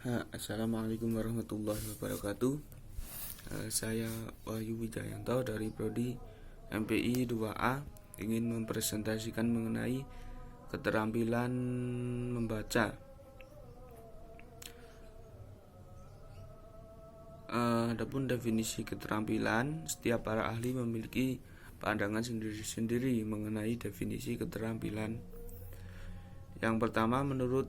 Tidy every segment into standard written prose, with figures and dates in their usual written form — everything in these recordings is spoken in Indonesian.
Assalamualaikum warahmatullahi wabarakatuh. Saya Wahyu Wijayanto dari Prodi MPI 2A ingin mempresentasikan mengenai keterampilan membaca. Adapun definisi keterampilan, setiap para ahli memiliki pandangan sendiri-sendiri mengenai definisi keterampilan. Yang pertama, menurut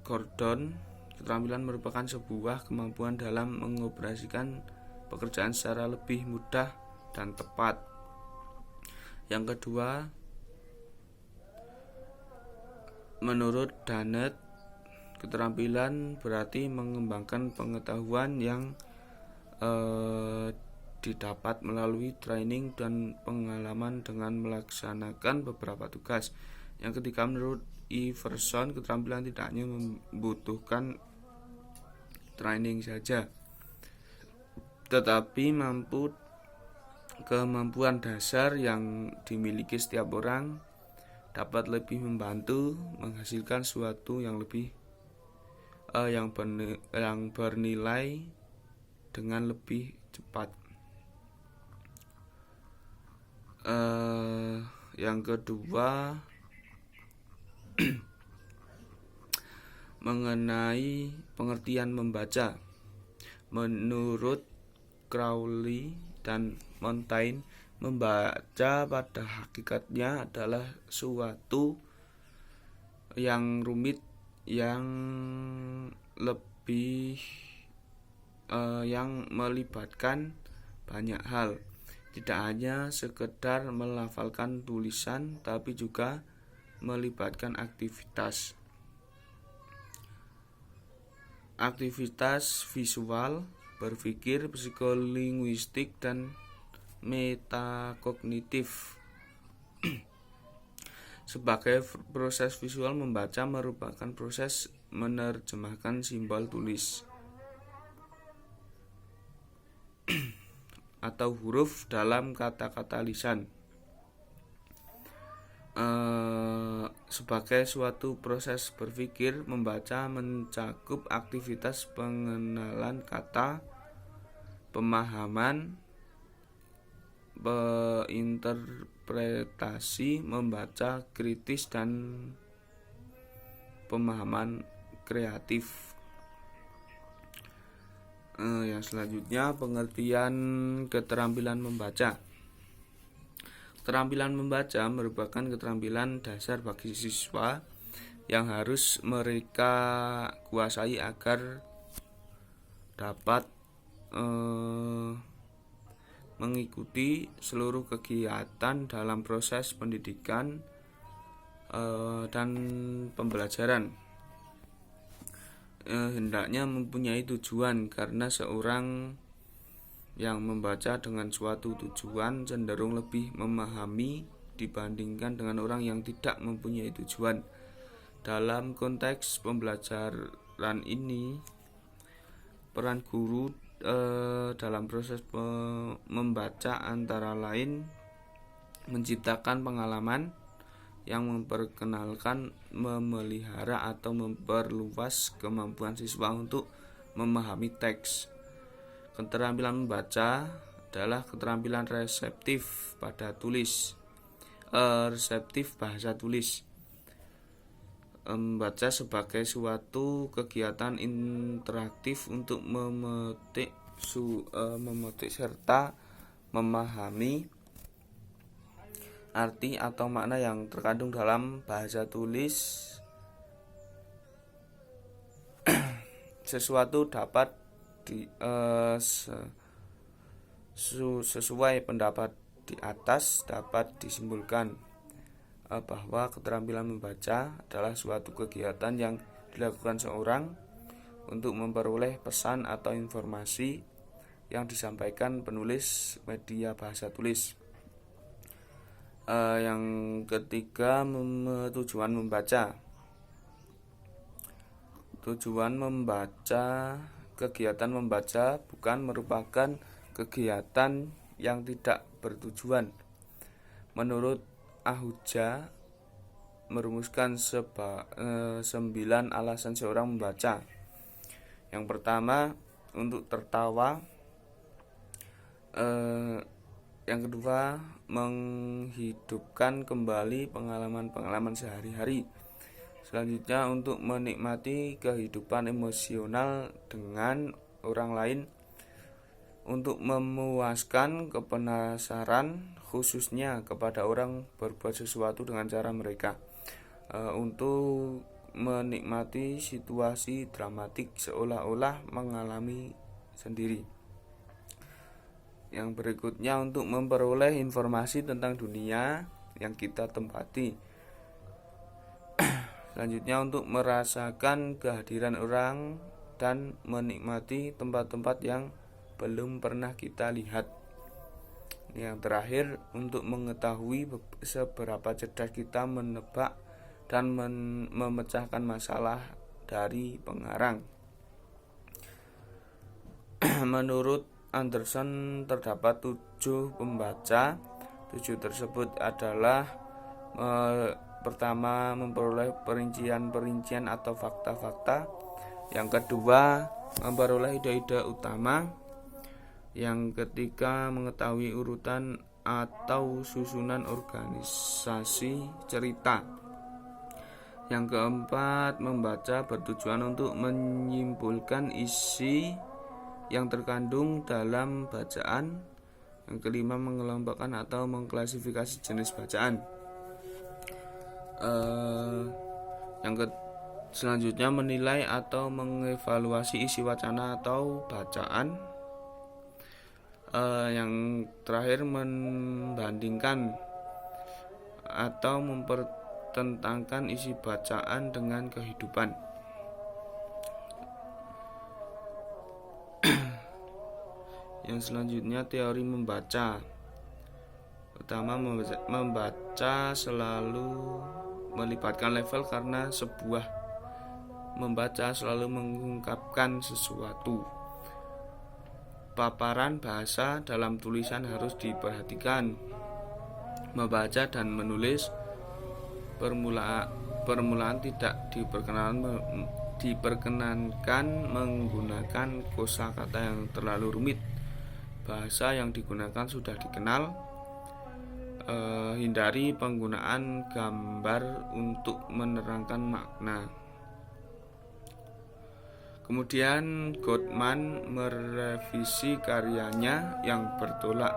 Gordon, keterampilan merupakan sebuah kemampuan dalam mengoperasikan pekerjaan secara lebih mudah dan tepat. Yang kedua, menurut Dennett, keterampilan berarti mengembangkan pengetahuan yang didapat melalui training dan pengalaman dengan melaksanakan beberapa tugas. Yang ketiga, menurut Iverson, keterampilan tidak hanya membutuhkan training saja, tetapi kemampuan dasar yang dimiliki setiap orang dapat lebih membantu menghasilkan sesuatu yang lebih yang bernilai dengan lebih cepat. Yang kedua, mengenai pengertian membaca. Menurut Crowley dan Montaigne, membaca pada hakikatnya adalah suatu yang rumit, yang lebih yang melibatkan banyak hal. Tidak hanya sekedar melafalkan tulisan, tapi juga melibatkan aktivitas visual, berpikir, psikolinguistik, dan metakognitif. Sebagai proses visual, membaca merupakan proses menerjemahkan simbol tulis atau huruf dalam kata-kata lisan. Sebagai suatu proses berpikir, membaca mencakup aktivitas pengenalan kata, pemahaman, interpretasi, membaca kritis, dan pemahaman kreatif. Yang selanjutnya, pengertian keterampilan membaca. Keterampilan membaca merupakan keterampilan dasar bagi siswa yang harus mereka kuasai agar dapat mengikuti seluruh kegiatan dalam proses pendidikan dan pembelajaran. Hendaknya mempunyai tujuan, karena seorang yang membaca dengan suatu tujuan cenderung lebih memahami dibandingkan dengan orang yang tidak mempunyai tujuan. Dalam konteks pembelajaran ini, peran guru dalam proses membaca antara lain menciptakan pengalaman yang memperkenalkan, memelihara, atau memperluas kemampuan siswa untuk memahami teks. Keterampilan membaca adalah keterampilan reseptif bahasa tulis. Membaca sebagai suatu kegiatan interaktif untuk memetik serta memahami arti atau makna yang terkandung dalam bahasa tulis. Sesuatu dapat sesuai pendapat di atas, dapat disimpulkan bahwa keterampilan membaca adalah suatu kegiatan yang dilakukan seorang untuk memperoleh pesan atau informasi yang disampaikan penulis media bahasa tulis. Yang ketiga, tujuan membaca. Tujuan membaca. Kegiatan membaca bukan merupakan kegiatan yang tidak bertujuan. Menurut Ahuja, merumuskan 9 alasan seorang membaca. Yang pertama untuk tertawa, yang kedua menghidupkan kembali pengalaman-pengalaman sehari-hari. Selanjutnya untuk menikmati kehidupan emosional dengan orang lain, untuk memuaskan kepenasaran khususnya kepada orang berbuat sesuatu dengan cara mereka, untuk menikmati situasi dramatik seolah-olah mengalami sendiri. Yang berikutnya untuk memperoleh informasi tentang dunia yang kita tempati. Selanjutnya untuk merasakan kehadiran orang dan menikmati tempat-tempat yang belum pernah kita lihat. Yang terakhir untuk mengetahui seberapa cerdas kita menebak dan memecahkan masalah dari pengarang. Menurut Anderson terdapat 7 pembaca. 7 tersebut adalah pertama memperoleh perincian-perincian atau fakta-fakta. Yang kedua memperoleh ide-ide utama. Yang ketiga mengetahui urutan atau susunan organisasi cerita. Yang keempat membaca bertujuan untuk menyimpulkan isi yang terkandung dalam bacaan. Yang kelima mengelompokkan atau mengklasifikasi jenis bacaan. Selanjutnya menilai atau mengevaluasi isi wacana atau bacaan. Yang terakhir membandingkan atau mempertentangkan isi bacaan dengan kehidupan. Yang selanjutnya teori membaca. Pertama, membaca selalu melibatkan level karena membaca selalu mengungkapkan sesuatu. Paparan bahasa dalam tulisan harus diperhatikan. Membaca dan menulis permulaan tidak diperkenankan menggunakan kosakata yang terlalu rumit. Bahasa yang digunakan sudah dikenal. Hindari penggunaan gambar untuk menerangkan makna. Kemudian Gottman merevisi karyanya yang bertolak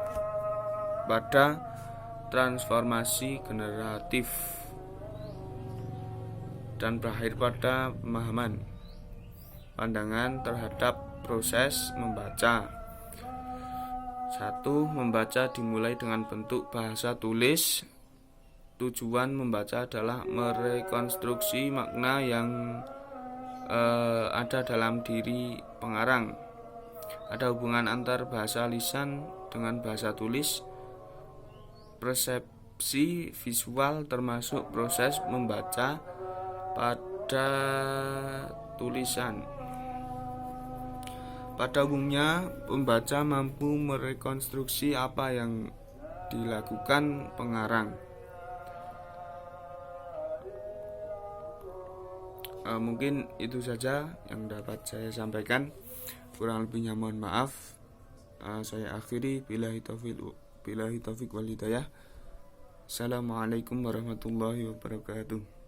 pada transformasi generatif dan berakhir pada pemahaman pandangan terhadap proses membaca. 1. Membaca dimulai dengan bentuk bahasa tulis. Tujuan membaca adalah merekonstruksi makna yang ada dalam diri pengarang. Ada hubungan antar bahasa lisan dengan bahasa tulis. Persepsi visual termasuk proses membaca pada tulisan. Pada umumnya, pembaca mampu merekonstruksi apa yang dilakukan pengarang. Mungkin itu saja yang dapat saya sampaikan. Kurang lebihnya mohon maaf. Saya akhiri billahi taufiq wal hidayah. Assalamualaikum warahmatullahi wabarakatuh.